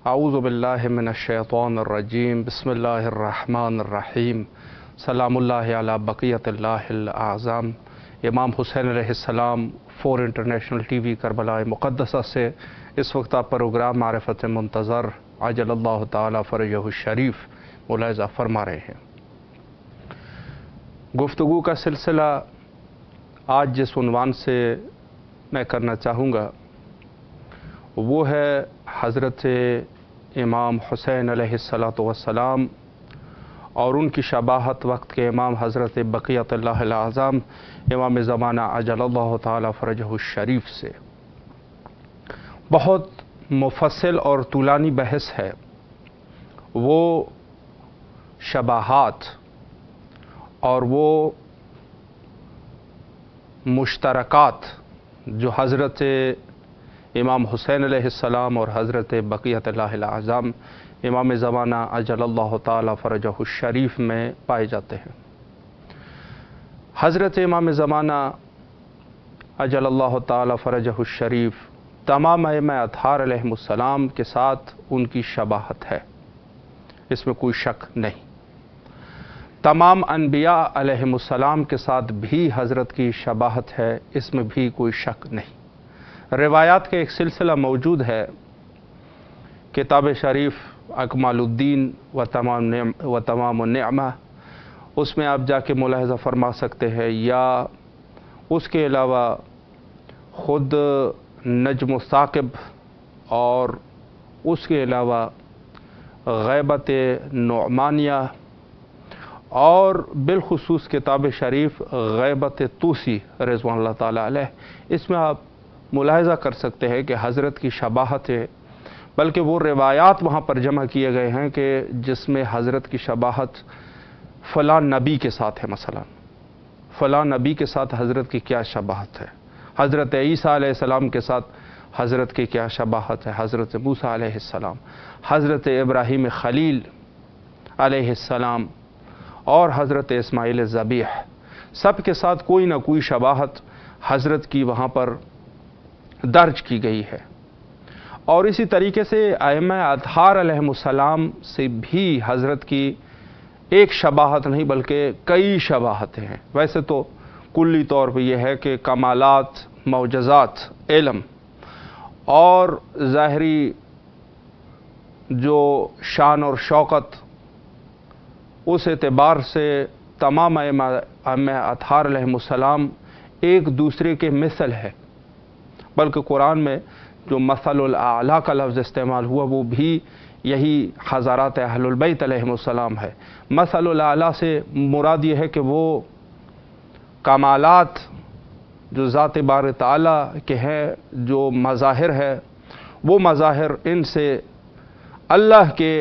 اعوذ باللہ من الشیطان الرجیم بسم اللہ الرحمن الرحیم سلام اللہ علی بقیت اللہ الاعظام۔ امام حسین علیہ السلام 4 انٹرنیشنل ٹی وی کربلا مقدسہ سے اس وقت آپ پروگرام معرفت منتظر عجل اللہ تعالی فرجہ الشریف ملاحظہ فرما رہے ہیں۔ گفتگو کا سلسلہ آج جس عنوان سے میں کرنا چاہوں گا وہ ہے حضرت امام حسین علیہ السلام اور ان کی شباہت وقت کے امام حضرت بقیت اللہ الاعظم امام زمانہ عجل اللہ تعالی فرجہ الشریف سے۔ بہت مفصل اور طولانی بحث ہے، وہ شباہات اور وہ مشترکات جو حضرت امام حسین علیہ السلام اور حضرت بقیت اللہ الاعظم امام زمانہ عجل اللہ تعالی فرجہ الشریف میں پائے جاتے ہیں۔ حضرت امام زمانہ عجل اللہ تعالی فرجہ الشریف تمام ائمہ اطہار علیہ السلام کے ساتھ ان کی شباہت ہے، اس میں کوئی شک نہیں۔ تمام انبیاء علیہ السلام کے ساتھ بھی حضرت کی شباہت ہے، اس میں بھی کوئی شک نہیں۔ روایات کا ایک سلسلہ موجود ہے، کتاب شریف اکمال الدین و تمام النعمہ، اس میں آپ جا کے ملاحظہ فرما سکتے ہیں، یا اس کے علاوہ خود نجم الثاقب اور اس کے علاوہ غیبت نعمانیہ اور بالخصوص کتاب شریف غیبت طوسی رضوان اللہ تعالیٰ علیہ، اس میں آپ ملاحظہ کر سکتے ہیں کہ حضرت کی شباہت ہے، بلکہ وہ روایات وہاں پر جمع کیے گئے ہیں کہ جس میں حضرت کی شباہت فلاں نبی کے ساتھ ہے، مثلا فلاں نبی کے ساتھ حضرت کی کیا شباہت ہے، حضرت عیسیٰ علیہ السلام کے ساتھ حضرت کی کیا شباہت ہے، حضرت موسیٰ علیہ السلام، حضرت ابراہیم خلیل علیہ السلام اور حضرت اسماعیل ذبیح، سب کے ساتھ کوئی نہ کوئی شباہت حضرت کی وہاں پر درج کی گئی ہے۔ اور اسی طریقے سے ائمہ اطہار علیہ السلام سے بھی حضرت کی ایک شباہت نہیں بلکہ کئی شباہتیں ہیں۔ ویسے تو کلی طور پہ یہ ہے کہ کمالات، معجزات، علم اور ظاہری جو شان اور شوکت، اس اعتبار سے تمام ائمہ اطہار علیہ السلام ایک دوسرے کے مثل ہے، بلکہ قرآن میں جو مثل الاعلیٰ کا لفظ استعمال ہوا وہ بھی یہی حضرات اہل البیت علیہ السلام ہے۔ مثل الاعلیٰ سے مراد یہ ہے کہ وہ کمالات جو ذات بار تعالیٰ کے ہیں، جو مظاہر ہے، وہ مظاہر ان سے اللہ کے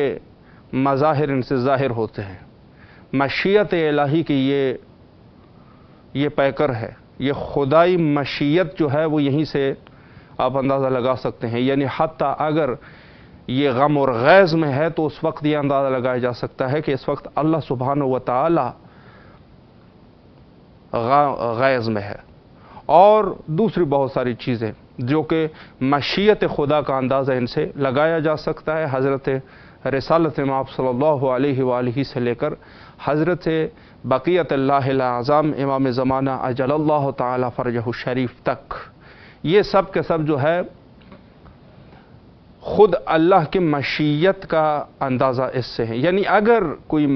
مظاہر ان سے ظاہر ہوتے ہیں۔ مشیت الہی کی یہ پیکر ہے، یہ خدائی مشیت جو ہے وہ یہیں سے آپ اندازہ لگا سکتے ہیں، یعنی حتیٰ اگر یہ غم اور غیظ میں ہے تو اس وقت یہ اندازہ لگایا جا سکتا ہے کہ اس وقت اللہ سبحانہ و تعالی غیظ میں ہے، اور دوسری بہت ساری چیزیں جو کہ مشیت خدا کا اندازہ ان سے لگایا جا سکتا ہے۔ حضرت رسالت امام صلی اللہ علیہ وآلہ سے لے کر حضرت بقیت اللہ الاعظم امام زمانہ عجل اللہ تعالی فرجہ الشریف تک، یہ سب کے سب جو ہے خود اللہ کی مشیت کا اندازہ اس سے ہے۔ یعنی اگر کوئی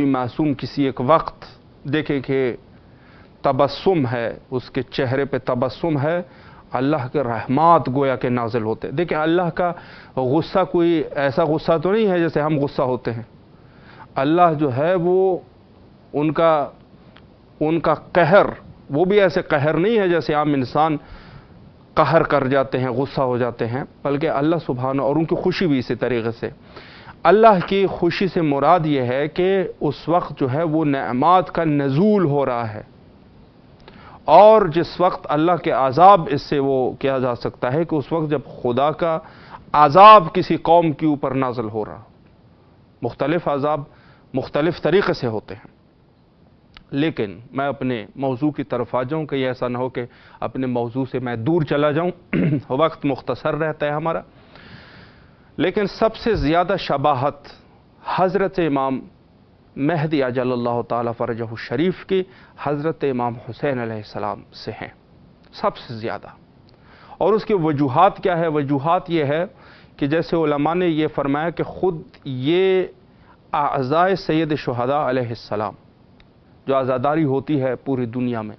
معصوم کسی ایک وقت دیکھے کہ تبسم ہے، اس کے چہرے پہ تبسم ہے، اللہ کے رحمات گویا کہ نازل ہوتے۔ دیکھیں اللہ کا غصہ کوئی ایسا غصہ تو نہیں ہے جیسے ہم غصہ ہوتے ہیں۔ اللہ جو ہے وہ ان کا قہر، وہ بھی ایسے قہر نہیں ہے جیسے عام انسان قہر کر جاتے ہیں، غصہ ہو جاتے ہیں، بلکہ اللہ سبحانہ، اور ان کی خوشی بھی اسی طریقے سے۔ اللہ کی خوشی سے مراد یہ ہے کہ اس وقت جو ہے وہ نعمات کا نزول ہو رہا ہے، اور جس وقت اللہ کے عذاب اس سے وہ کیا جا سکتا ہے کہ اس وقت جب خدا کا عذاب کسی قوم کے اوپر نازل ہو رہا، مختلف عذاب مختلف طریقے سے ہوتے ہیں۔ لیکن میں اپنے موضوع کی طرف آ جاؤں کہ ایسا نہ ہو کہ اپنے موضوع سے میں دور چلا جاؤں، وقت مختصر رہتا ہے ہمارا۔ لیکن سب سے زیادہ شباہت حضرت امام مہدی عجل اللہ تعالیٰ فرجہ الشریف کی حضرت امام حسین علیہ السلام سے ہیں، سب سے زیادہ۔ اور اس کی وجوہات کیا ہے؟ وجوہات یہ ہے کہ جیسے علماء نے یہ فرمایا کہ خود یہ اعضائے سید شہداء علیہ السلام جو عزاداری ہوتی ہے پوری دنیا میں،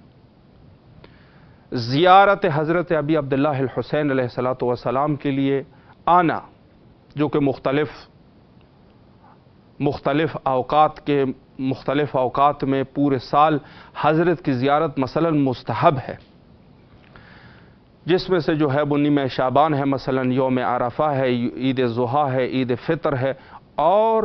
زیارت حضرت ابی عبداللہ الحسین علیہ السلام کے لیے آنا، جو کہ مختلف اوقات میں پورے سال حضرت کی زیارت مثلا مستحب ہے، جس میں سے جو ہے وہ نیم شعبان ہے، مثلا یوم عرفہ ہے، عید ضحیٰ ہے، عید فطر ہے، اور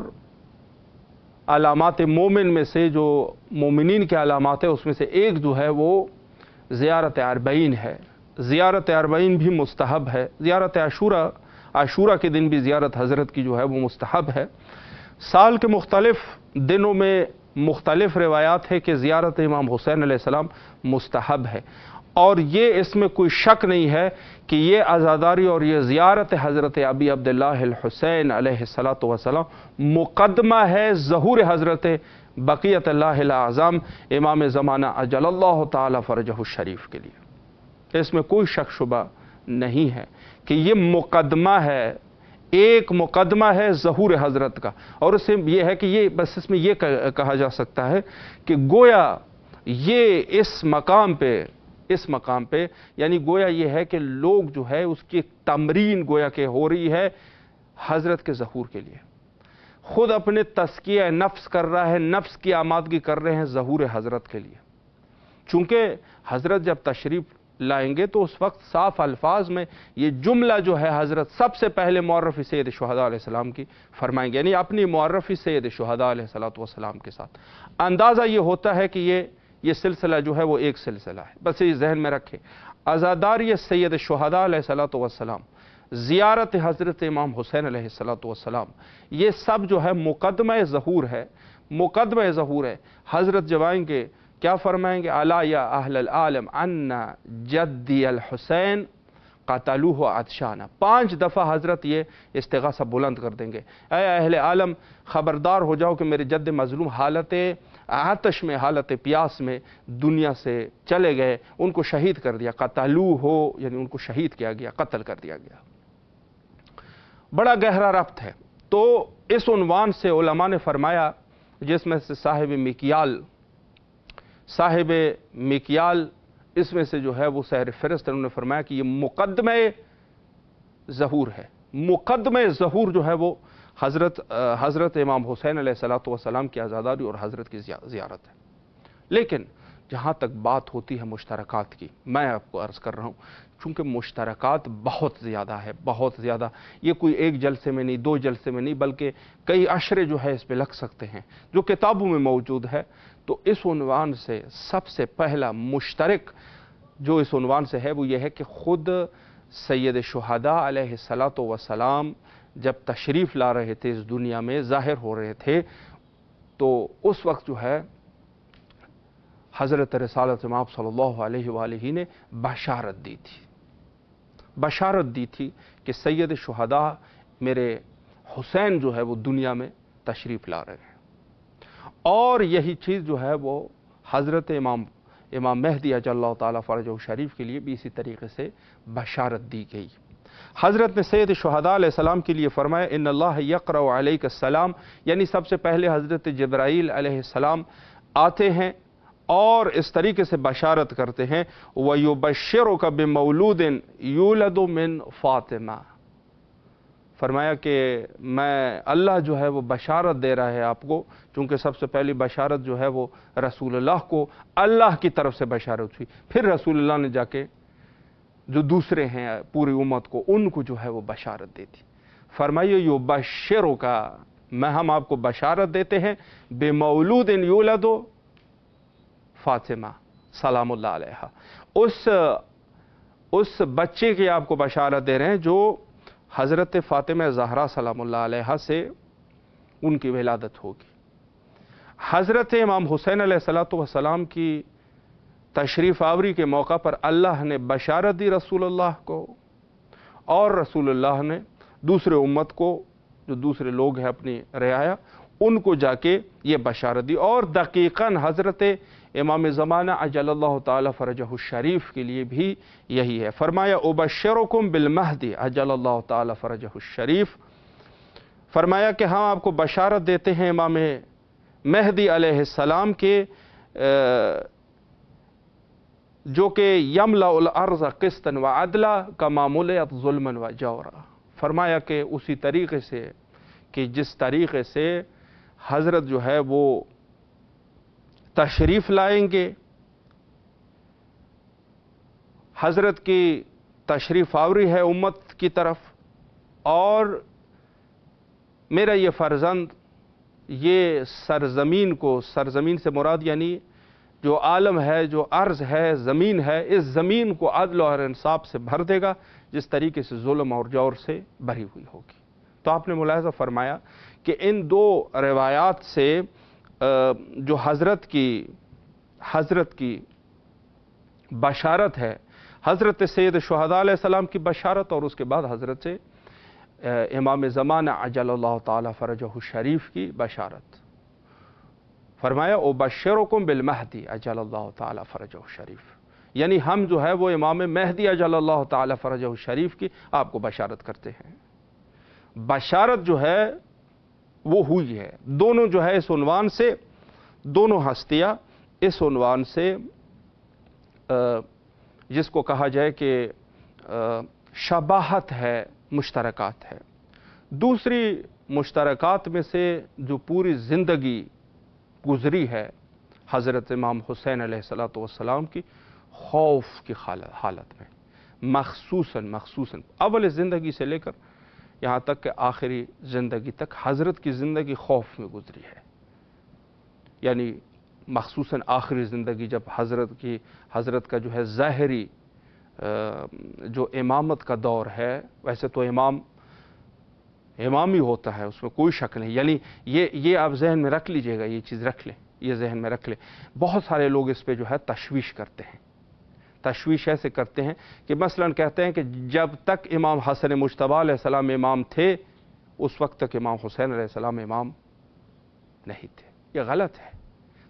علامات مومن میں سے جو مومنین کے علامات ہے اس میں سے ایک جو ہے وہ زیارت اربعین ہے۔ زیارت اربعین بھی مستحب ہے۔ زیارت عاشورہ کے دن بھی زیارت حضرت کی جو ہے وہ مستحب ہے۔ سال کے مختلف دنوں میں مختلف روایات ہے کہ زیارت امام حسین علیہ السلام مستحب ہے، اور یہ اس میں کوئی شک نہیں ہے کہ یہ عزاداری اور یہ زیارت حضرت ابی عبداللہ الحسین علیہ السلام مقدمہ ہے ظہور حضرت بقیت اللہ الاعظم امام زمانہ عجل اللہ تعالی فرجہ الشریف کے لیے۔ اس میں کوئی شک شبہ نہیں ہے کہ یہ مقدمہ ہے، ایک مقدمہ ہے ظہور حضرت کا، اور اس سے یہ ہے کہ یہ بس اس میں یہ کہا جا سکتا ہے کہ گویا یہ اس مقام پہ یعنی گویا یہ ہے کہ لوگ جو ہے اس کی تمرین گویا کہ ہو رہی ہے حضرت کے ظہور کے لیے، خود اپنے تزکیہ نفس کر رہا ہے، نفس کی آمادگی کر رہے ہیں ظہور حضرت کے لیے۔ چونکہ حضرت جب تشریف لائیں گے تو اس وقت صاف الفاظ میں یہ جملہ جو ہے حضرت سب سے پہلے معرفی سید شہداء علیہ السلام کی فرمائیں گے، یعنی اپنی معرفی سید شہداء علیہ السلام کے ساتھ۔ اندازہ یہ ہوتا ہے کہ یہ سلسلہ جو ہے وہ ایک سلسلہ ہے، بس یہ ذہن میں رکھے۔ عزاداری سید شہداء علیہ السلام، زیارت حضرت امام حسین علیہ السلام، یہ سب جو ہے مقدمہ ظہور ہے۔ حضرت جب آئیں گے کیا فرمائیں گے؟ الا یا اہل العالم ان جدی الحسین قتلوہ عطشانا۔ 5 دفعہ حضرت یہ استغاثہ بلند کر دیں گے، اے اہل عالم خبردار ہو جاؤ کہ میرے جد مظلوم حالت آتش میں، حالت پیاس میں دنیا سے چلے گئے، ان کو شہید کر دیا۔ قتلوہ یعنی ان کو شہید کیا گیا، قتل کر دیا گیا۔ بڑا گہرا ربط ہے۔ تو اس عنوان سے علماء نے فرمایا، جس میں سے صاحب مکیال اس میں سے جو ہے وہ سحر فہرست، انہوں نے فرمایا کہ یہ مقدمہ ظہور ہے۔ مقدمہ ظہور جو ہے وہ حضرت امام حسین علیہ السلام کی عزاداری اور حضرت کی زیارت ہے۔ لیکن جہاں تک بات ہوتی ہے مشترکات کی، میں آپ کو عرض کر رہا ہوں چونکہ مشترکات بہت زیادہ ہے، بہت زیادہ، یہ کوئی ایک جلسے میں نہیں، 2 جلسے میں نہیں، بلکہ کئی عشرے جو ہے اس پہ لگ سکتے ہیں، جو کتابوں میں موجود ہے۔ تو اس عنوان سے سب سے پہلا مشترک جو اس عنوان سے ہے وہ یہ ہے کہ خود سید شہداء علیہ السلام جب تشریف لا رہے تھے اس دنیا میں، ظاہر ہو رہے تھے، تو اس وقت جو ہے حضرت رسالت مآب صلی اللہ علیہ وآلہ نے بشارت دی تھی کہ سید شہداء میرے حسین جو ہے وہ دنیا میں تشریف لا رہے ہیں، اور یہی چیز جو ہے وہ حضرت امام مہدی عجل اللہ تعالیٰ فرجہ شریف کے لیے بھی اسی طریقے سے بشارت دی گئی۔ حضرت نے سید شہداء علیہ السلام کے لیے فرمایا ان اللہ یقرأ علیک السلام، یعنی سب سے پہلے حضرت جبرائیل علیہ السلام آتے ہیں اور اس طریقے سے بشارت کرتے ہیں وَيُبَشِّرُكَ بِمَوْلُودٍ يُولَدُ مِنْ فاطمہ، فرمایا کہ میں اللہ جو ہے وہ بشارت دے رہا ہے آپ کو، چونکہ سب سے پہلی بشارت جو ہے وہ رسول اللہ کو اللہ کی طرف سے بشارت ہوئی، پھر رسول اللہ نے جا کے جو دوسرے ہیں پوری امت کو ان کو جو ہے وہ بشارت دیتی۔ فرمائیے یبشرک، میں ہم آپ کو بشارت دیتے ہیں بمولود یولد فاطمہ سلام اللہ علیہا، اس بچے کی آپ کو بشارت دے رہے ہیں جو حضرت فاطمہ زہرا سلام اللہ علیہا سے ان کی ولادت ہوگی۔ حضرت امام حسین علیہ الصلوۃ والسلام کی تشریف آوری کے موقع پر اللہ نے بشارت دی رسول اللہ کو، اور رسول اللہ نے دوسرے امت کو، جو دوسرے لوگ ہیں اپنی رعایا، ان کو جا کے یہ بشارت دی، اور دقیقاً حضرت امام زمانہ عجل اللہ تعالی فرجہ الشریف کے لیے بھی یہی ہے۔ فرمایا ابشرکم بالمہدی عجل اللہ تعالی فرجہ الشریف، فرمایا کہ ہم آپ کو بشارت دیتے ہیں امام مہدی علیہ السلام کے، جو کہ یملأ الارض قسطا وعدلا کما ملئت ظلما وجورا۔ فرمایا کہ اسی طریقے سے کہ جس طریقے سے حضرت جو ہے وہ تشریف لائیں گے، حضرت کی تشریف آوری ہے امت کی طرف، اور میرا یہ فرزند یہ سرزمین کو، سرزمین سے مراد یعنی جو عالم ہے، جو ارض ہے، زمین ہے، اس زمین کو عدل اور انصاف سے بھر دے گا جس طریقے سے ظلم اور جور سے بھری ہوئی ہوگی۔ تو آپ نے ملاحظہ فرمایا کہ ان دو روایات سے جو حضرت کی بشارت ہے، حضرت سید شہداء علیہ السلام کی بشارت، اور اس کے بعد حضرت امام زمانہ عجل اللہ تعالی فرجہ الشریف کی بشارت، فرمایا ابشرکم بالمہدی عجل اللہ تعالی فرجہ الشریف، یعنی ہم جو ہے وہ امام مہدی عجل اللہ تعالی فرجہ الشریف کی آپ کو بشارت کرتے ہیں۔ بشارت جو ہے وہ ہوئی ہے، دونوں جو ہے اس عنوان سے، دونوں ہستیاں اس عنوان سے، جس کو کہا جائے کہ شباہت ہے، مشترکات ہے۔ دوسری مشترکات میں سے جو پوری زندگی گزری ہے حضرت امام حسین علیہ الصلوۃ والسلام کی، خوف کی حالت میں، مخصوصاً اول زندگی سے لے کر یہاں تک کہ آخری زندگی تک حضرت کی زندگی خوف میں گزری ہے، یعنی مخصوصاً آخری زندگی جب حضرت کا جو ہے ظاہری جو امامت کا دور ہے، ویسے تو امام ہی ہوتا ہے، اس میں کوئی شک نہیں، یعنی یہ آپ ذہن میں رکھ لیجئے گا، یہ چیز رکھ لیں، یہ ذہن میں رکھ لیں۔ بہت سارے لوگ اس پہ جو ہے تشویش کرتے ہیں، تشویش ایسے کرتے ہیں کہ مثلا کہتے ہیں کہ جب تک امام حسن مجتبیٰ علیہ السلام امام تھے اس وقت تک امام حسین علیہ السلام امام نہیں تھے۔ یہ غلط ہے،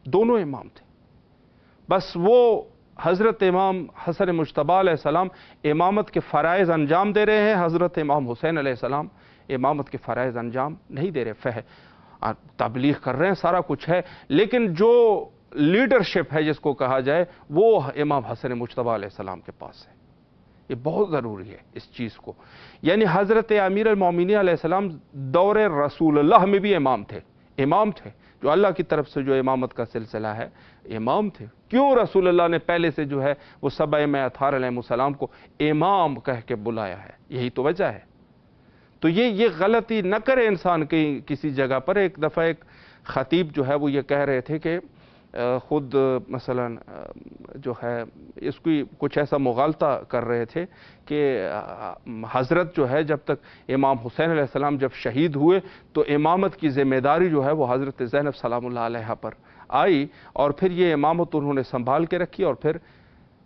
دونوں امام تھے، بس وہ حضرت امام حسن مجتبیٰ علیہ السلام امامت کے فرائض انجام دے رہے ہیں، حضرت امام حسین علیہ السلام امامت کے فرائض انجام نہیں دے رہے، تبلیغ کر رہے ہیں، سارا کچھ ہے، لیکن جو لیڈرشپ ہے جس کو کہا جائے وہ امام حسن مجتبیٰ علیہ السلام کے پاس ہے۔ یہ بہت ضروری ہے اس چیز کو، یعنی حضرت امیر المومنین علیہ السلام دور رسول اللہ میں بھی امام تھے، جو اللہ کی طرف سے جو امامت کا سلسلہ ہے امام تھے۔ کیوں رسول اللہ نے پہلے سے جو ہے وہ سبع اطہار علیہ السلام کو امام کہہ کے بلایا ہے؟ یہی تو وجہ ہے۔ تو یہ غلطی نہ کرے انسان کسی جگہ پر۔ ایک دفعہ ایک خطیب جو ہے وہ یہ کہہ رہے تھے کہ خود مثلا جو ہے اس کی کچھ ایسا مغالطہ کر رہے تھے کہ حضرت جو ہے جب تک امام حسین علیہ السلام جب شہید ہوئے تو امامت کی ذمہ داری جو ہے وہ حضرت زینب سلام اللہ علیہ پر آئی، اور پھر یہ امامت انہوں نے سنبھال کے رکھی، اور پھر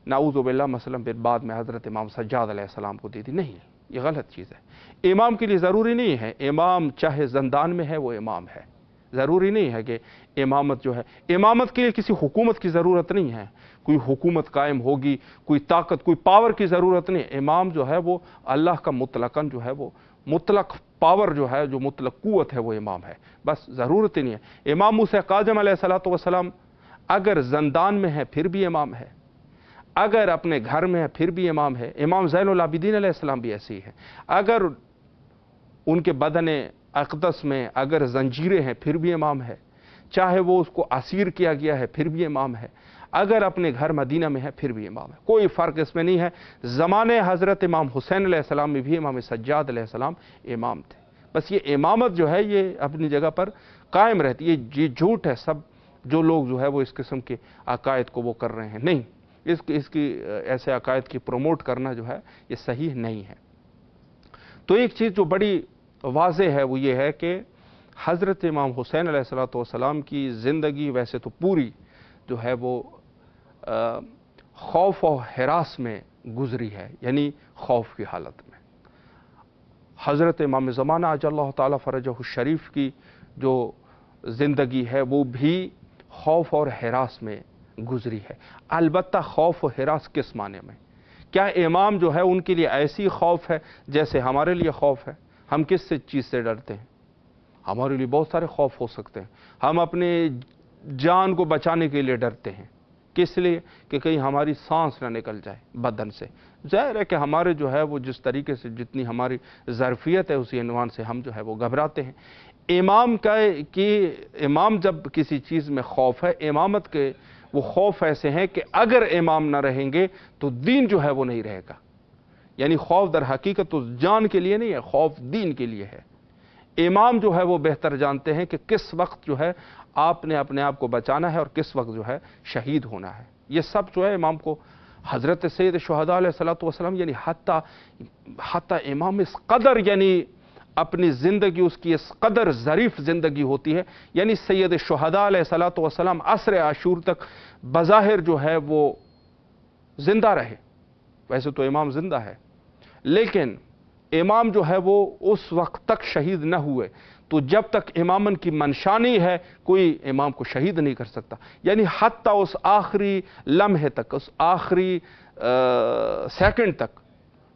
نعوذ باللہ مثلا پھر بعد میں حضرت امام سجاد علیہ السلام کو دے دی۔ نہیں، یہ غلط چیز ہے۔ امام کے لیے ضروری نہیں ہے، امام چاہے زندان میں ہے وہ امام ہے، ضروری نہیں ہے کہ امامت جو ہے، امامت کے لیے کسی حکومت کی ضرورت نہیں ہے، کوئی حکومت قائم ہوگی، کوئی طاقت، کوئی پاور کی ضرورت نہیں۔ امام جو ہے وہ اللہ کا مطلقاً جو ہے وہ مطلق پاور جو ہے، جو مطلق قوت ہے وہ امام ہے، بس ضرورت ہی نہیں ہے۔ امام موسیٰ کاظم علیہ السلام اگر زندان میں ہے پھر بھی امام ہے، اگر اپنے گھر میں ہے پھر بھی امام ہے۔ امام زین العابدین علیہ السلام بھی ایسے ہی ہے، اگر ان کے بدن اقدس میں اگر زنجیریں ہیں پھر بھی امام ہے، چاہے وہ اس کو اسیر کیا گیا ہے پھر بھی امام ہے، اگر اپنے گھر مدینہ میں ہے پھر بھی امام ہے، کوئی فرق اس میں نہیں ہے۔ زمانے حضرت امام حسین علیہ السلام میں بھی امام سجاد علیہ السلام امام تھے، بس یہ امامت جو ہے یہ اپنی جگہ پر قائم رہتی ہے۔ یہ جھوٹ ہے، سب جو لوگ جو ہے وہ اس قسم کے عقائد کو وہ کر رہے ہیں، نہیں، اس کی ایسے عقائد کی پروموٹ کرنا جو ہے یہ صحیح نہیں ہے۔ تو ایک چیز جو بڑی واضح ہے وہ یہ ہے کہ حضرت امام حسین علیہ الصلوۃ والسلام کی زندگی ویسے تو پوری جو ہے وہ خوف و ہراس میں گزری ہے، یعنی خوف کی حالت میں۔ حضرت امام زمانہ عجل اللہ تعالیٰ فرجہ الشریف کی جو زندگی ہے وہ بھی خوف اور ہراس میں گزری ہے۔ البتہ خوف و ہراس کس معنی میں؟ کیا امام جو ہے ان کے لیے ایسی خوف ہے جیسے ہمارے لیے خوف ہے؟ ہم کس چیز سے ڈرتے ہیں؟ ہمارے لیے بہت سارے خوف ہو سکتے ہیں۔ ہم اپنے جان کو بچانے کے لیے ڈرتے ہیں، کس لیے؟ کہ کہیں ہماری سانس نہ نکل جائے بدن سے۔ ظاہر ہے کہ ہمارے جو ہے وہ جس طریقے سے جتنی ہماری ظرفیت ہے اسی عنوان سے ہم جو ہے وہ گھبراتے ہیں۔ امام جب کسی چیز میں خوف ہے، امامت کے وہ خوف ایسے ہیں کہ اگر امام نہ رہیں گے تو دین جو ہے وہ نہیں رہے گا۔ یعنی خوف در حقیقت تو جان کے لیے نہیں ہے، خوف دین کے لیے ہے۔ امام جو ہے وہ بہتر جانتے ہیں کہ کس وقت جو ہے آپ نے اپنے آپ کو بچانا ہے اور کس وقت جو ہے شہید ہونا ہے۔ یہ سب جو ہے امام کو، حضرت سید شہداء علیہ الصلوۃ والسلام یعنی حتی امام اس قدر یعنی اپنی زندگی اس کی اس قدر ظریف زندگی ہوتی ہے، یعنی سید شہداء علیہ الصلوۃ والسلام عصر عاشور تک بظاہر جو ہے وہ زندہ رہے، ویسے تو امام زندہ ہے، لیکن امام جو ہے وہ اس وقت تک شہید نہ ہوئے، تو جب تک امامن کی منشا نہیں ہے کوئی امام کو شہید نہیں کر سکتا۔ یعنی حتیٰ اس آخری لمحے تک، اس آخری سیکنڈ تک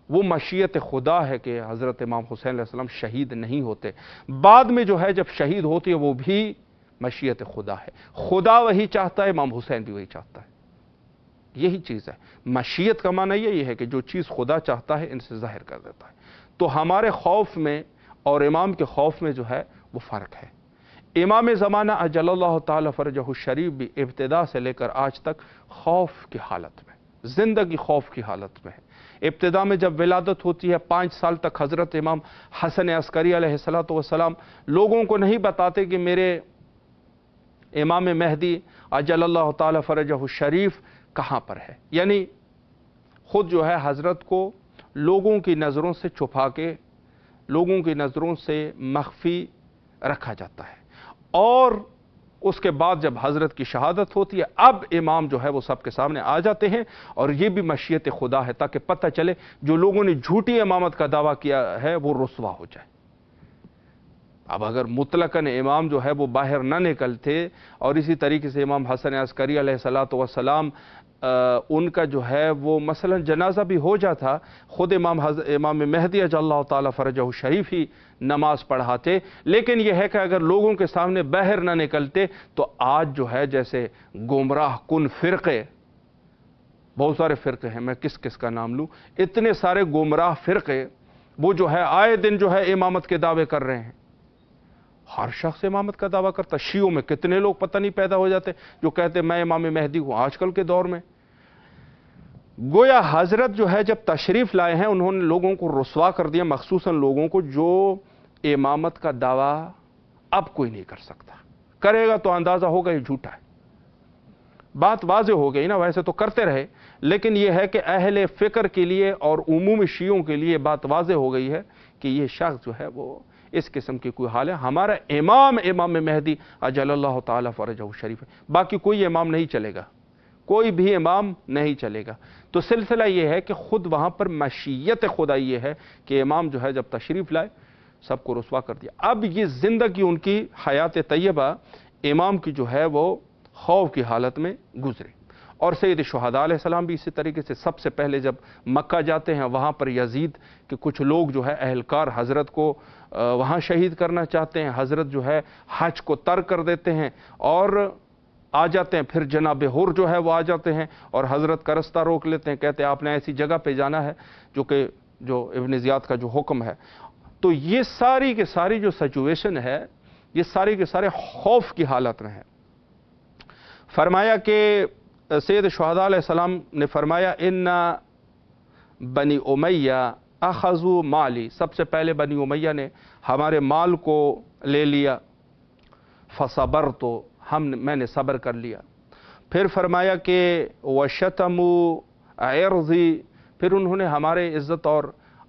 وہ مشیت خدا ہے کہ حضرت امام حسین علیہ السلام شہید نہیں ہوتے۔ بعد میں جو ہے جب شہید ہوتی ہے وہ بھی مشیت خدا ہے، خدا وہی چاہتا ہے، امام حسین بھی وہی چاہتا ہے۔ یہی چیز ہے، مشیت کا معنی یہی ہے کہ جو چیز خدا چاہتا ہے ان سے ظاہر کر دیتا ہے۔ تو ہمارے خوف میں اور امام کے خوف میں جو ہے وہ فرق ہے۔ امام زمانہ اجل اللہ تعالی فرجہ الشریف بھی ابتدا سے لے کر آج تک خوف کی حالت میں، زندگی خوف کی حالت میں ہے۔ ابتدا میں جب ولادت ہوتی ہے 5 سال تک حضرت امام حسن عسکری علیہ السلام لوگوں کو نہیں بتاتے کہ میرے امام مہدی اجل اللہ تعالی فرجہ الشریف کہاں پر ہے، یعنی خود جو ہے حضرت کو لوگوں کی نظروں سے چھپا کے، لوگوں کی نظروں سے مخفی رکھا جاتا ہے۔ اور اس کے بعد جب حضرت کی شہادت ہوتی ہے اب امام جو ہے وہ سب کے سامنے آ جاتے ہیں، اور یہ بھی مشیت خدا ہے تاکہ پتہ چلے جو لوگوں نے جھوٹی امامت کا دعویٰ کیا ہے وہ رسوا ہو جائے۔ اب اگر مطلقاً امام جو ہے وہ باہر نہ نکلتے اور اسی طریقے سے امام حسن عسکری علیہ السلام ان کا جو ہے وہ مثلا جنازہ بھی ہو جاتا، خود امام مہدی اجل اللہ تعالی فرجہ الشریف ہی نماز پڑھاتے، لیکن یہ ہے کہ اگر لوگوں کے سامنے باہر نہ نکلتے تو آج جو ہے جیسے گمراہ کن فرقے، بہت سارے فرقے ہیں، میں کس کس کا نام لوں، اتنے سارے گمراہ فرقے وہ جو ہے آئے دن جو ہے امامت کے دعوے کر رہے ہیں۔ ہر شخص امامت کا دعویٰ کرتا، شیعوں میں کتنے لوگ پتہ نہیں پیدا ہو جاتے جو کہتے میں امام مہدی ہوں آج کل کے دور میں۔ گویا حضرت جو ہے جب تشریف لائے ہیں انہوں نے لوگوں کو رسوا کر دیا، مخصوصاً لوگوں کو جو امامت کا دعویٰ اب کوئی نہیں کر سکتا، کرے گا تو اندازہ ہوگا یہ جھوٹا ہے۔ بات واضح ہو گئی نا، ویسے تو کرتے رہے، لیکن یہ ہے کہ اہل فکر کے لیے اور عمومی شیعوں کے لیے بات واضح ہو گئی ہے کہ یہ شخص جو ہے وہ اس قسم کی کوئی حال ہے۔ ہمارا امام مہدی اجل اللہ تعالی فرجہ الشریف ہے، باقی کوئی امام نہیں چلے گا، کوئی بھی امام نہیں چلے گا۔ تو سلسلہ یہ ہے کہ خود وہاں پر مشیت خدا یہ ہے کہ امام جو ہے جب تشریف لائے سب کو رسوا کر دیا۔ اب یہ زندگی ان کی حیات طیبہ امام کی جو ہے وہ خوف کی حالت میں گزرے۔ اور سید شہداء علیہ السلام بھی اسی طریقے سے سب سے پہلے جب مکہ جاتے ہیں وہاں پر یزید کہ کچھ لوگ جو ہے اہلکار حضرت کو وہاں شہید کرنا چاہتے ہیں، حضرت جو ہے حج کو ترک کر دیتے ہیں اور آ جاتے ہیں، پھر جناب حر جو ہے وہ آ جاتے ہیں اور حضرت کا رستہ روک لیتے ہیں، کہتے ہیں آپ نے ایسی جگہ پہ جانا ہے جو ابن زیاد کا جو حکم ہے۔ تو یہ ساری کے ساری جو سچویشن ہے یہ ساری کے سارے خوف کی حالت میں ہے۔ فرمایا کہ سید شہداء علیہ السلام نے فرمایا ان بنی امیہ اخذوا مالی، سب سے پہلے بنی امیہ نے ہمارے مال کو لے لیا، فصبرت، میں نے صبر کر لیا۔ پھر فرمایا کہ وشتموا عرضی، پھر انہوں نے ہمارے عزت اور